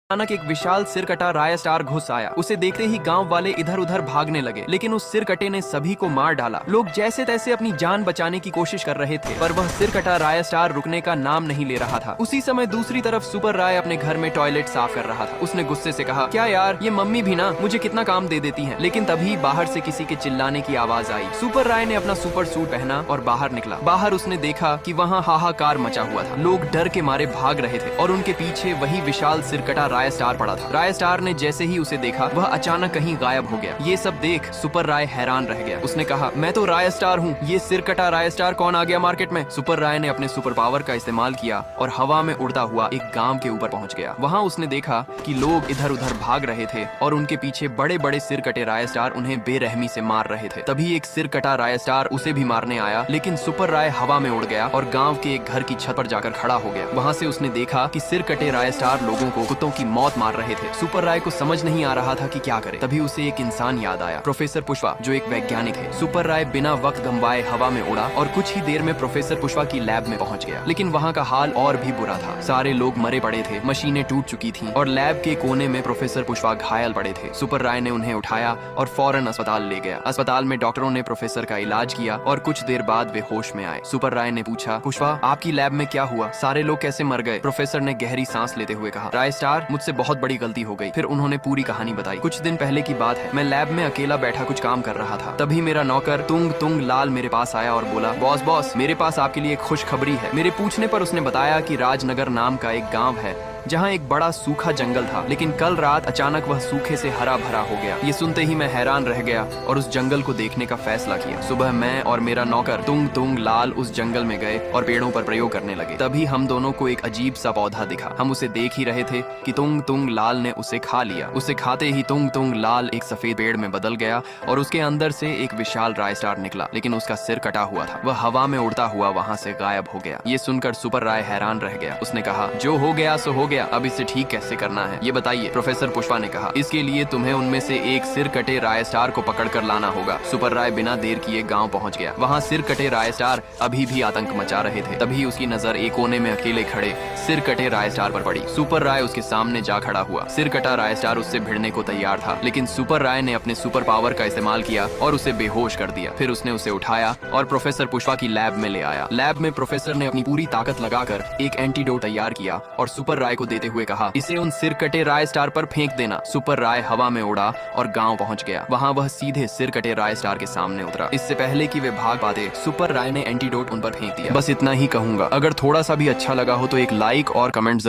अचानक एक विशाल सिरकटा राय स्टार घुस आया। उसे देखते ही गांव वाले इधर उधर भागने लगे, लेकिन उस सिरकटे ने सभी को मार डाला। लोग जैसे तैसे अपनी जान बचाने की कोशिश कर रहे थे, पर वह सिरकटा राय स्टार रुकने का नाम नहीं ले रहा था। उसी समय दूसरी तरफ सुपर राय अपने घर में टॉयलेट साफ कर रहा था। उसने गुस्से से कहा, क्या यार, ये मम्मी भी ना मुझे कितना काम दे देती है। लेकिन तभी बाहर से किसी के चिल्लाने की आवाज आई। सुपर राय ने अपना सुपर सूट पहना और बाहर निकला। बाहर उसने देखा कि वहाँ हाहाकार मचा हुआ था। लोग डर के मारे भाग रहे थे और उनके पीछे वही विशाल सिरकटा राय स्टार पड़ा था। राय स्टार ने जैसे ही उसे देखा, वह अचानक कहीं गायब हो गया। ये सब देख सुपर राय हैरान रह गया। उसने कहा, मैं तो राय स्टार हूँ, ये सिरकटा राय स्टार कौन आ गया मार्केट में। सुपर राय ने अपने सुपर पावर का इस्तेमाल किया और हवा में उड़ता हुआ एक गांव के ऊपर पहुंच गया। वहां उसने देखा कि लोग इधर उधर भाग रहे थे और उनके पीछे बड़े बड़े सिरकटे राय स्टार उन्हें बेरहमी से मार रहे थे। तभी एक सिरकटा राय स्टार उसे भी मारने आया, लेकिन सुपर राय हवा में उड़ गया और गाँव के एक घर की छत पर जाकर खड़ा हो गया। वहाँ से उसने देखा कि सिरकटे राय स्टार लोगों को कुत्तों की मौत मार रहे थे। सुपर राय को समझ नहीं आ रहा था कि क्या करे। तभी उसे एक इंसान याद आया, प्रोफेसर पुष्पा, जो एक वैज्ञानिक है। सुपर राय बिना वक्त गंवाए हवा में उड़ा और कुछ ही देर में प्रोफेसर पुष्पा की लैब में पहुंच गया। लेकिन वहां का हाल और भी बुरा था। सारे लोग मरे पड़े थे, मशीनें टूट चुकी थीं और लैब के कोने में प्रोफेसर पुष्पा घायल पड़े थे। सुपर राय ने उन्हें उठाया और फौरन अस्पताल ले गया। अस्पताल में डॉक्टरों ने प्रोफेसर का इलाज किया और कुछ देर बाद वे होश में आए। सुपर राय ने पूछा, पुष्पा, आपकी लैब में क्या हुआ? सारे लोग कैसे मर गए? प्रोफेसर ने गहरी सांस लेते हुए कहा, राय स्टार, मुझसे बहुत बड़ी गलती हो गई। फिर उन्होंने पूरी कहानी बताई। कुछ दिन पहले की बात है, मैं लैब में अकेला बैठा कुछ काम कर रहा था। तभी मेरा नौकर तुंग तुंग लाल मेरे पास आया और बोला, बॉस बॉस, मेरे पास आपके लिए एक खुशखबरी है। मेरे पूछने पर उसने बताया कि राजनगर नाम का एक गांव है जहाँ एक बड़ा सूखा जंगल था, लेकिन कल रात अचानक वह सूखे से हरा भरा हो गया। ये सुनते ही मैं हैरान रह गया और उस जंगल को देखने का फैसला किया। सुबह मैं और मेरा नौकर तुंग तुंग लाल उस जंगल में गए और पेड़ों पर प्रयोग करने लगे। तभी हम दोनों को एक अजीब सा पौधा दिखा। हम उसे देख ही रहे थे कि तुंग तुंग लाल ने उसे खा लिया। उसे खाते ही तुंग तुंग लाल एक सफेद पेड़ में बदल गया और उसके अंदर से एक विशाल राय स्टार निकला, लेकिन उसका सिर कटा हुआ था। वह हवा में उड़ता हुआ वहाँ से गायब हो गया। ये सुनकर सुपर राय हैरान रह गया। उसने कहा, जो हो गया सो हो गया, अब इसे ठीक कैसे करना है ये बताइए। प्रोफेसर पुष्पा ने कहा, इसके लिए तुम्हें उनमें से एक सिर कटे राय स्टार को पकड़ कर लाना होगा। सुपर राय बिना देर किए गांव पहुंच गया। वहां सिर कटे राय स्टार अभी भी आतंक मचा रहे थे। तभी उसकी नजर एक कोने में अकेले खड़े सिर कटे राय स्टार पर पड़ी। सुपर राय उसके सामने जा खड़ा हुआ। सिर कटा राय स्टार उससे भिड़ने को तैयार था, लेकिन सुपर राय ने अपने सुपर पावर का इस्तेमाल किया और उसे बेहोश कर दिया। फिर उसने उसे उठाया और प्रोफेसर पुष्पा की लैब में ले आया। लैब में प्रोफेसर ने अपनी पूरी ताकत लगाकर एक एंटीडोट तैयार किया और सुपर राय को देते हुए कहा, इसे उन सिर कटे राय स्टार पर फेंक देना। सुपर राय हवा में उड़ा और गांव पहुंच गया। वहां वह सीधे सिर कटे राय स्टार के सामने उतरा। इससे पहले कि वे भाग पाते, सुपर राय ने एंटीडोट उन पर फेंक दिया। बस इतना ही कहूंगा। अगर थोड़ा सा भी अच्छा लगा हो तो एक लाइक और कमेंट जरूर